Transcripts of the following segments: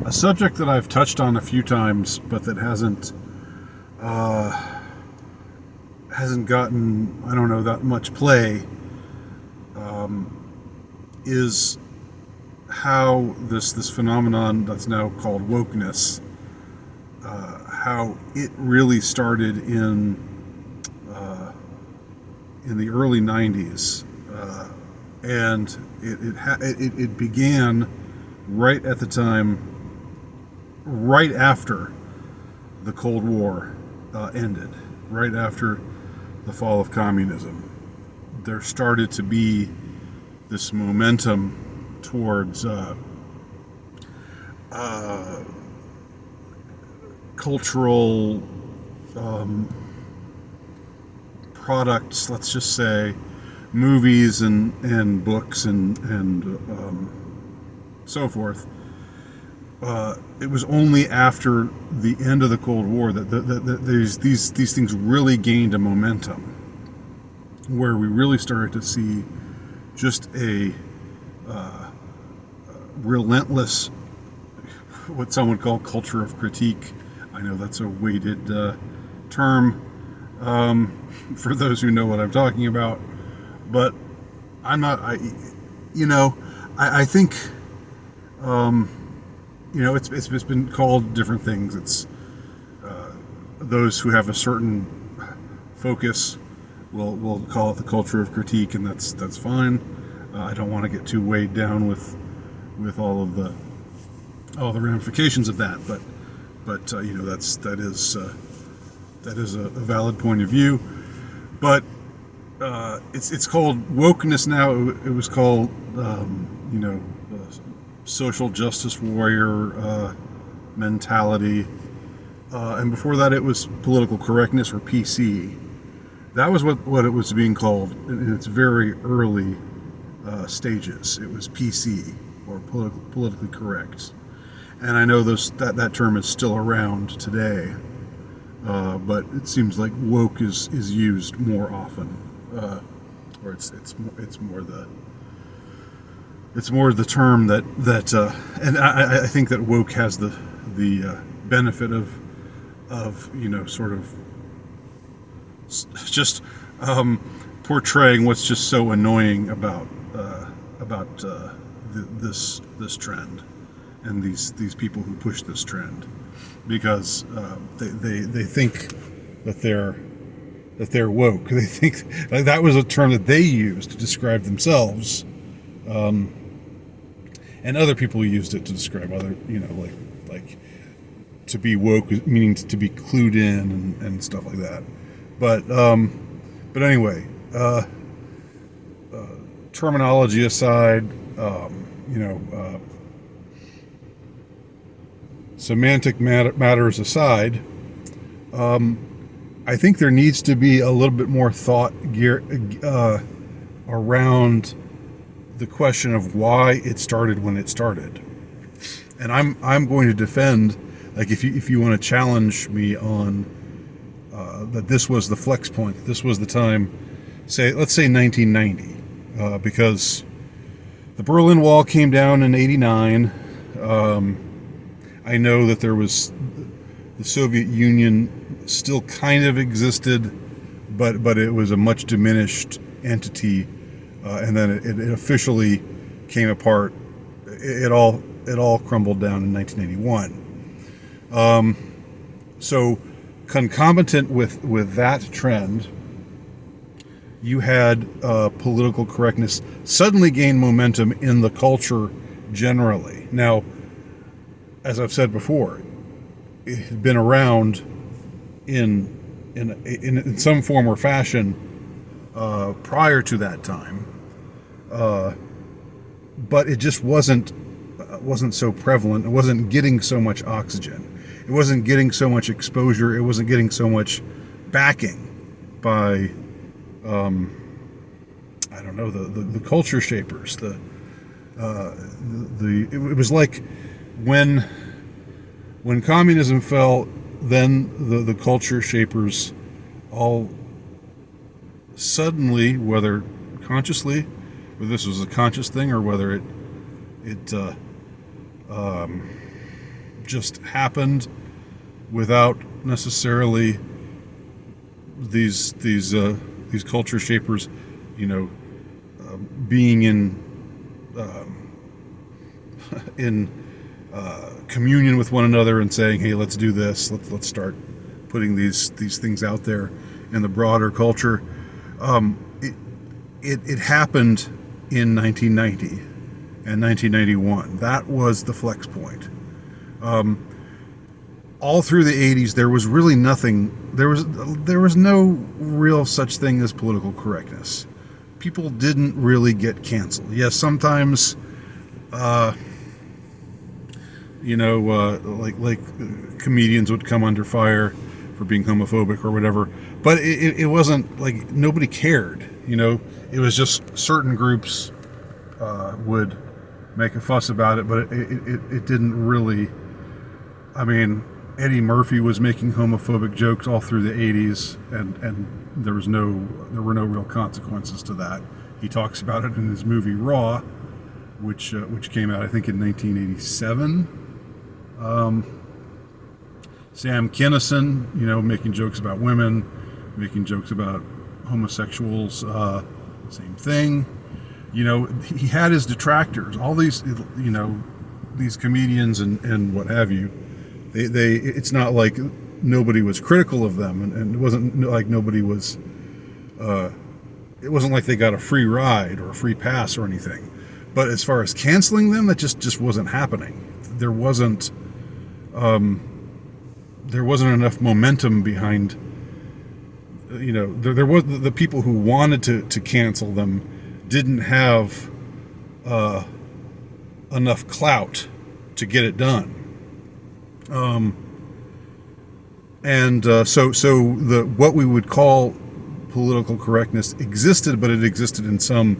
a subject that I've touched on a few times, but that hasn't gotten, I don't know, that much play, is how this phenomenon that's now called wokeness, how it really started in the early '90s, and it began right at the time, right after the Cold War ended, right after the fall of communism. There started to be this momentum towards cultural products, let's just say movies and books and so forth. It was only after the end of the Cold War that these things really gained a momentum, where we really started to see just a relentless, what some would call culture of critique. I know that's a weighted term for those who know what I'm talking about, but I'm not. I think it's been called different things. It's those who have a certain focus will call it the culture of critique, and that's fine. I don't want to get too weighed down with all the ramifications of that, but that is a valid point of view. But it's called wokeness now. It was called social justice warrior mentality, and before that it was political correctness, or PC. That was what it was being called in its very early stages. It was PC, or politically correct. And I know that term is still around today, but it seems like woke is used more often, or it's more the term that and I think that woke has the benefit of sort of just portraying what's just so annoying about this trend, and these people who push this trend, because they think that they're woke. They think like that was a term that they used to describe themselves, and other people used it to describe other, like to be woke meaning to be clued in and stuff like that. But anyway, terminology aside, semantic matters aside, I think there needs to be a little bit more thought around the question of why it started when it started. And I'm going to defend, like, if you want to challenge me on that this was the flex point, this was the time, let's say 1990, because the Berlin Wall came down in '89. I know that there was the Soviet Union still kind of existed, but it was a much diminished entity, and then it officially came apart. It all crumbled down in 1981. So concomitant with that trend, you had political correctness suddenly gain momentum in the culture generally. Now, as I've said before, it had been around in some form or fashion prior to that time, but it just wasn't so prevalent. It wasn't getting so much oxygen. It wasn't getting so much exposure. It wasn't getting so much backing by I don't know, the culture shapers. It was like when communism fell, then the culture shapers all suddenly, whether consciously, whether this was a conscious thing or whether it just happened without necessarily these culture shapers, being in communion with one another and saying, "Hey, let's do this. Let's start putting these things out there in the broader culture." It happened in 1990 and 1991. That was the flex point. All through the 80s, there was really nothing. There was no real such thing as political correctness. People didn't really get canceled. Yes, sometimes, like comedians would come under fire for being homophobic or whatever. But it wasn't like nobody cared. It was just certain groups would make a fuss about it, but it didn't really. I mean, Eddie Murphy was making homophobic jokes all through the 80s, and there were no real consequences to that. He talks about it in his movie Raw, which came out, I think, in 1987. Sam Kinison, making jokes about women, making jokes about homosexuals, same thing. He had his detractors, all these, these comedians and what have you. It's not like nobody was critical of them, and it wasn't like nobody was, it wasn't like they got a free ride or a free pass or anything. But as far as canceling them, that just wasn't happening. There wasn't enough momentum behind, there was the people who wanted to cancel them didn't have enough clout to get it done. So what we would call political correctness existed, but it existed in some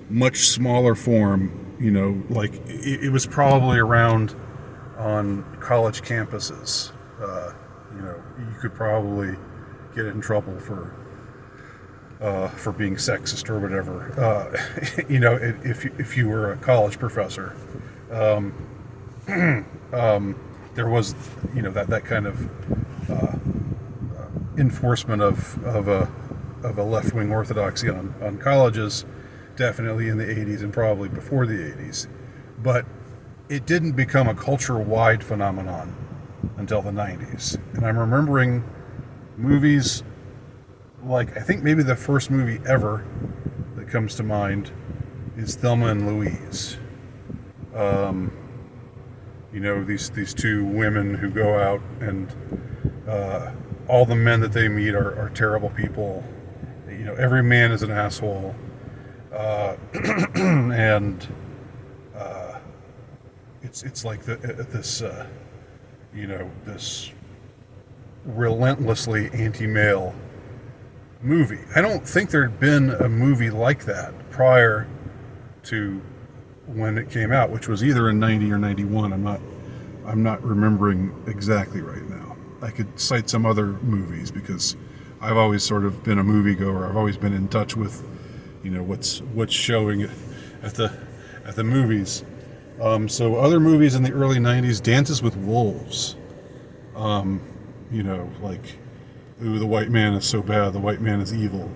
much smaller form. Like it was probably around on college campuses. You could probably get in trouble for being sexist or whatever. If you were a college professor. There was, that kind of enforcement of a left-wing orthodoxy on colleges, definitely in the 80s and probably before the 80s. But it didn't become a culture-wide phenomenon until the 90s. And I'm remembering movies like, I think maybe the first movie ever that comes to mind is Thelma and Louise. These two women who go out, and all the men that they meet are terrible people. Every man is an asshole, and it's like this relentlessly anti-male movie. I don't think there'd been a movie like that prior to when it came out, which was either in 90 or 91. I'm not remembering exactly right now. I could cite some other movies because I've always sort of been a moviegoer. I've always been in touch with, what's showing at the movies. So other movies in the early 90s, Dances with Wolves. Like, ooh, the white man is so bad, the white man is evil.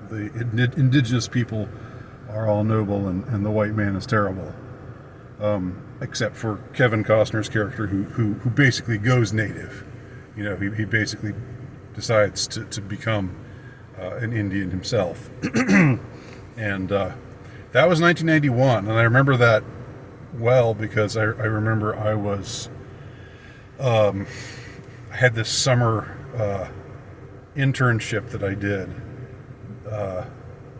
The indigenous people are all noble, and the white man is terrible. Except for Kevin Costner's character, who basically goes native. He basically decides to become an Indian himself. And that was 1991, and I remember that well because I remember I had this summer internship that I did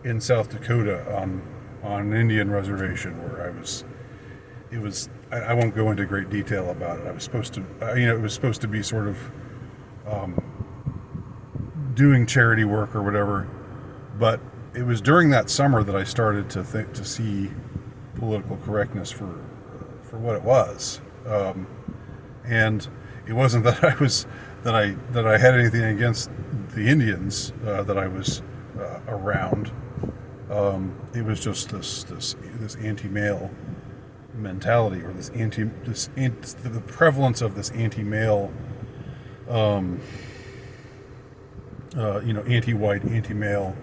in South Dakota on an Indian reservation where I won't go into great detail about it. I was supposed to, it was supposed to be sort of doing charity work or whatever, but it was during that summer that I started to see political correctness for what it was, and it wasn't that I had anything against the Indians that I was around. It was just this anti-male mentality, or the prevalence of this anti-male, anti-white, anti-male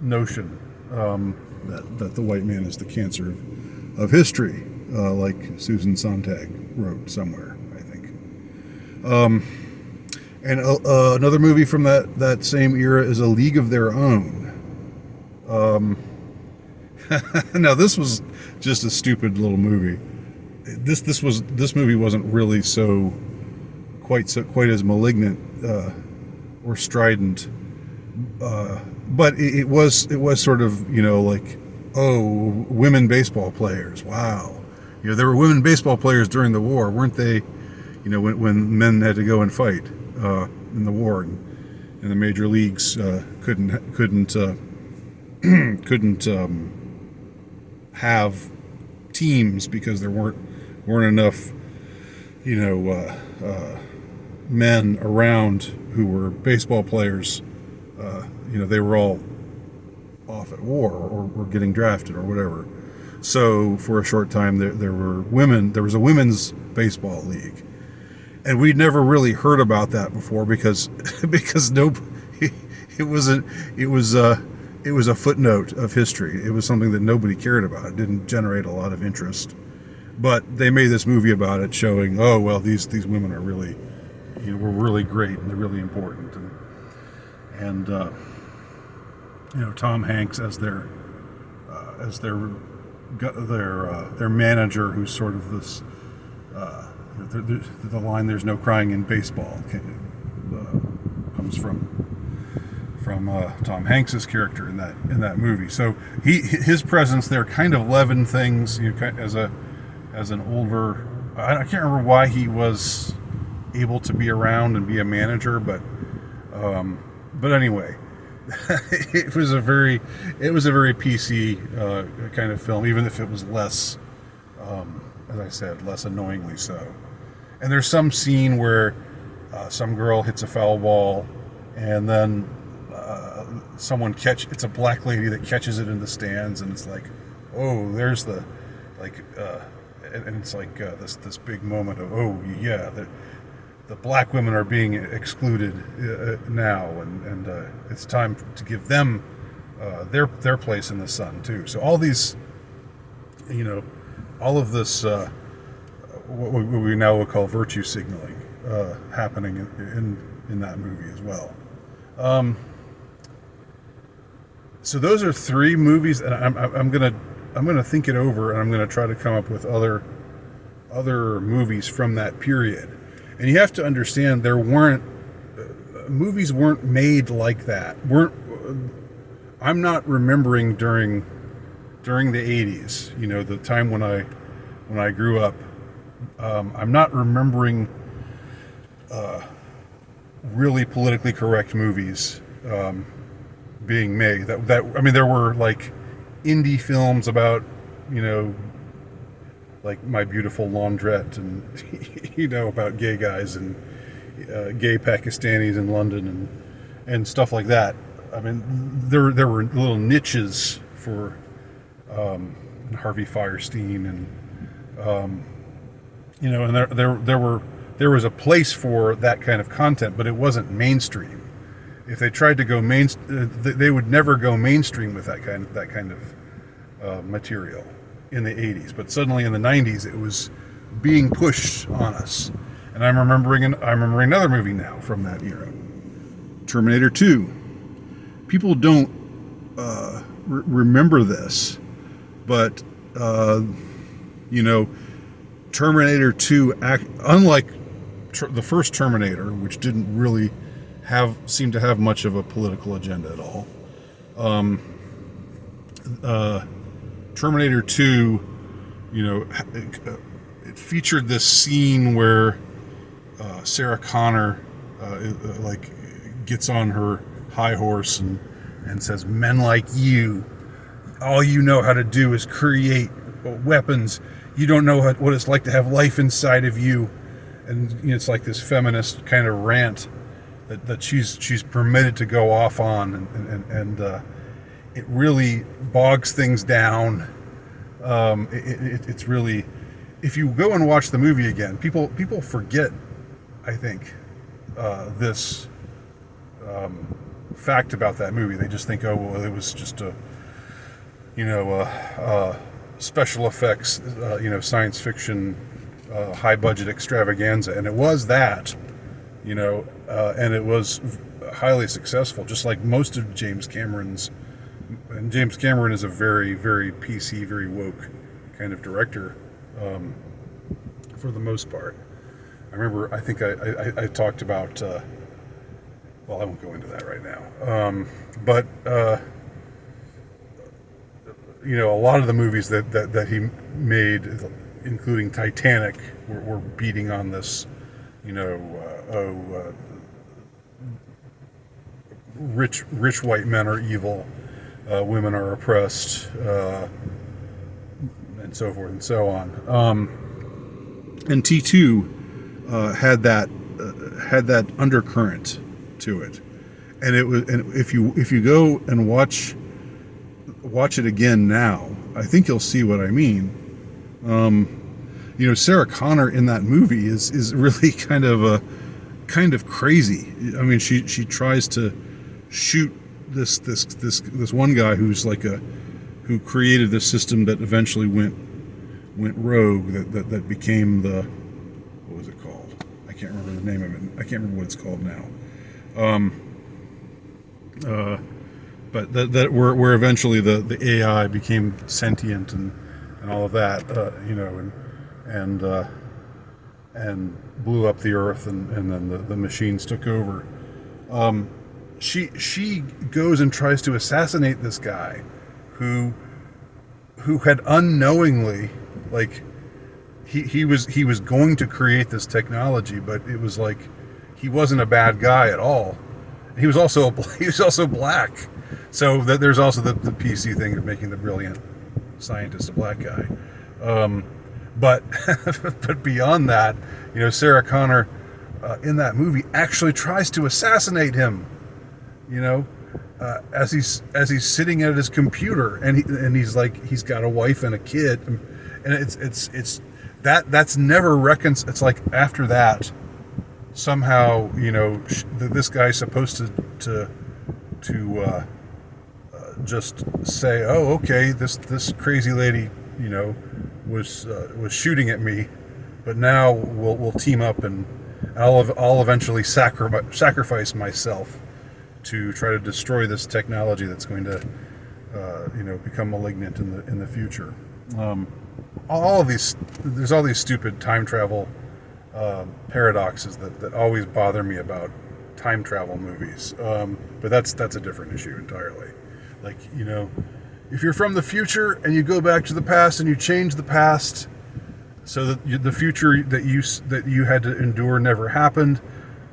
notion, that the white man is the cancer of history, like Susan Sontag wrote somewhere, I think. And another movie from that same era is A League of Their Own. Now this was just a stupid little movie. This movie wasn't really quite as malignant or strident, but it was sort of, like, oh, women baseball players, wow, there were women baseball players during the war, weren't they? When men had to go and fight in the war, and the major leagues couldn't have teams because there weren't enough men around who were baseball players. They were all off at war or getting drafted or whatever. So for a short time there was a women's baseball league, and we'd never really heard about that before because it was a footnote of history. It was something that nobody cared about. It didn't generate a lot of interest. But they made this movie about it, showing, oh well, these women are really, were really great and they're really important, and Tom Hanks as their manager, who's sort of this. The line "There's no crying in baseball" comes from Tom Hanks's character in that movie. So his presence there kind of leavened things. As an older, I can't remember why he was able to be around and be a manager, but anyway, it was a very PC kind of film, even if it was less, as I said, less annoyingly so. And there's some scene where some girl hits a foul ball, and then it's a black lady that catches it in the stands, and it's like, oh, there's the, like, and it's like this big moment of, oh yeah, the black women are being excluded now, and it's time to give them their place in the sun too. So all these, all of this, what we now would call virtue signaling, happening in that movie as well. So those are three movies, and I'm gonna think it over, and I'm gonna try to come up with other movies from that period. And you have to understand, movies weren't made like that. I'm not remembering during the 80s, the time when I grew up. I'm not remembering really politically correct movies being made. There were like indie films about, like My Beautiful Laundrette, and about gay guys and gay Pakistanis in London and stuff like that. I mean, there were little niches for Harvey Firestein, and and there was a place for that kind of content, but it wasn't mainstream. If they tried to go they would never go mainstream with that kind of material in the 80s. But suddenly in the 90s, it was being pushed on us. And I'm remembering another movie now from that era, Terminator II. People don't remember this, but Terminator 2, unlike the first Terminator, which didn't really seem to have much of a political agenda at all. Terminator 2, it featured this scene where Sarah Connor gets on her high horse and says, "Men like you, all you know how to do is create weapons. You don't know what it's like to have life inside of you." And it's like this feminist kind of rant that she's permitted to go off on, and it really bogs things down It's really, if you go and watch the movie again, people forget, I think, this fact about that movie. They just think, oh well, it was just a, special effects, science fiction, high budget extravaganza, and it was that, and it was highly successful, just like most of James Cameron's. And James Cameron is a very, very PC, very woke kind of director, for the most part. I remember, I think I talked about, well, I won't go into that right now. But a lot of the movies that he made, including Titanic, were beating on this, rich white men are evil, women are oppressed, and so forth and so on. And T2 had that undercurrent to it, and if you go and watch it again now, I think you'll see what I mean. Sarah Connor in that movie is really kind of crazy. I mean, she tries to shoot this one guy who created this system that eventually went rogue, that became what was it called? I can't remember the name of it. I can't remember what it's called now. But that where eventually the AI became sentient and all of that, and blew up the earth, and then the machines took over. She goes and tries to assassinate this guy who had unknowingly, like, he was going to create this technology, but it was like he wasn't a bad guy at all. He was also black, so that there's also the PC thing of making the brilliant scientist a black guy. But but beyond that, Sarah Connor in that movie actually tries to assassinate him. As he's sitting at his computer, and he's got a wife and a kid, and it's that's never reconciled. It's like after that, somehow this guy's supposed to just say, oh, okay, this crazy lady was shooting at me, but now we'll team up, and I'll eventually sacrifice myself to try to destroy this technology that's going to become malignant in the future. All of these, there's all these stupid time travel paradoxes that always bother me about time travel movies, but that's a different issue entirely. Like, if you're from the future and you go back to the past and you change the past so that the future that you had to endure never happened,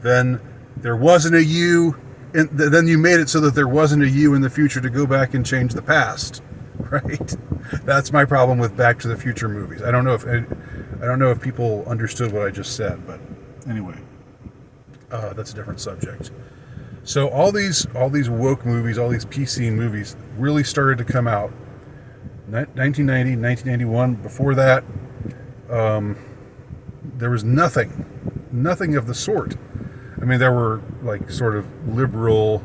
then there wasn't a you, and then you made it so that there wasn't a you in the future to go back and change the past, right? That's my problem with Back to the Future movies. I don't know if people understood what I just said, but anyway, that's a different subject. So all these woke movies, all these PC movies really started to come out 1990, 1991. Before that, there was nothing of the sort. I mean, there were like sort of liberal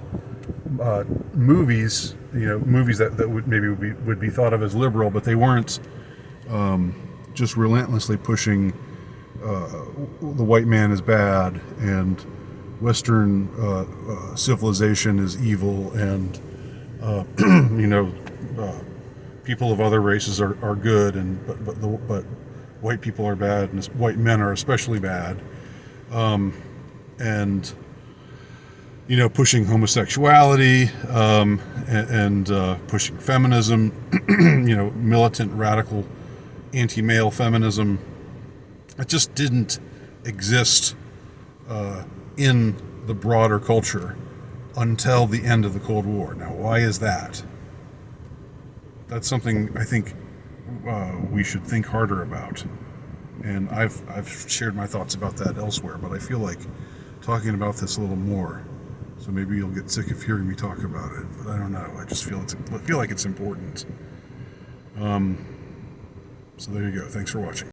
movies, movies that would be thought of as liberal, but they weren't just relentlessly pushing the white man is bad and Western civilization is evil, and people of other races are good, and but white people are bad, and white men are especially bad, and pushing homosexuality, and pushing feminism, militant, radical, anti-male feminism. It just didn't exist in the broader culture until the end of the Cold War. Now, why is that? That's something I think we should think harder about. And I've shared my thoughts about that elsewhere, but I feel like talking about this a little more. So maybe you'll get sick of hearing me talk about it, but I don't know. I just feel like it's important. So there you go. Thanks for watching.